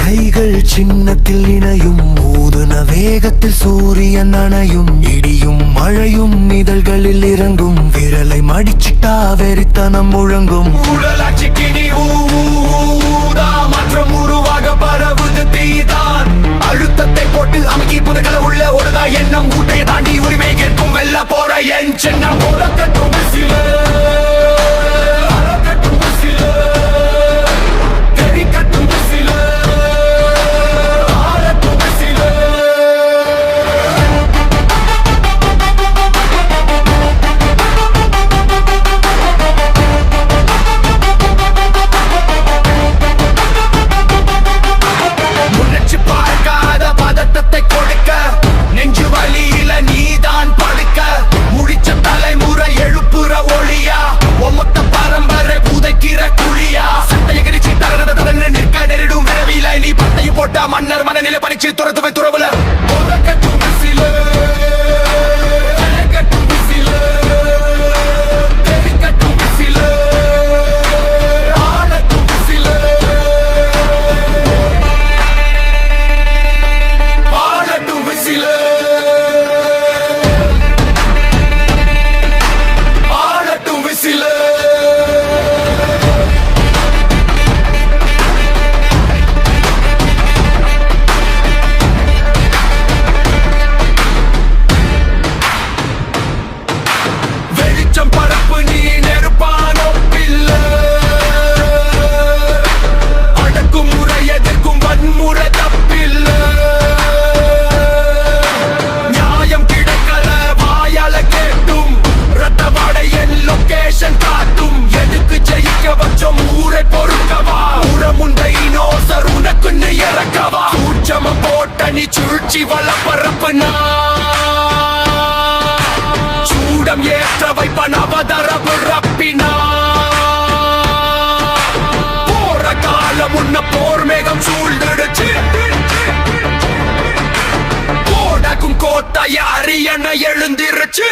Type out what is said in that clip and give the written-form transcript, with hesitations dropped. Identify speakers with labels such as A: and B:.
A: கைகள் சின்னத்தில் இணையும், ஊதுன வேகத்தில் சூரியன் அணையும், இடியும் மழையும் இதழ்களில் இறங்கும், விரலை மடிச்சிட்டா வெறித்தனம் முழங்கும்.
B: ஊழலாட்சி கிணி ஊதா மற்றும் உருவாக பரவுது தீதான். அழுத்தத்தை போட்டு அமைக்கி புதுகளை உள்ள ஒருதா எண்ணம் கூட்டையை தாண்டி உரிமை கேட்கும் வெல்ல போற என் சின்னம் உலகத்தும் சில மன்னர் மனநிலை பறிச்சு துரத்துவை துறவுல பரப்பு நீ நெருப்பானோ பில்ல அடக்கும் முறை எதிர்க்கும் வன்முறை தப்பில்ல. நியாயம் கிடைக்கல வாயால கேட்டும் ரத்தவாடை என் லொகேஷன் காட்டும். எதுக்கு ஜெயிக்க வச்சோம் ஊரை பொறுக்கவா, உரமுண்டை நோசர் உனக்குன்னு இறக்கவா. சூட்சம போட்ட நீ சூழ்ச்சி வளப்பரப்பு சூடம் ஏற்ற வைப்பன் அவதரவு ரப்பினா. போற காலம் உன்ன போர் மேகம் சூழ்ந்துடுச்சு, போடக்கும் கோட்டைய அரியணை எழுந்திருச்சு.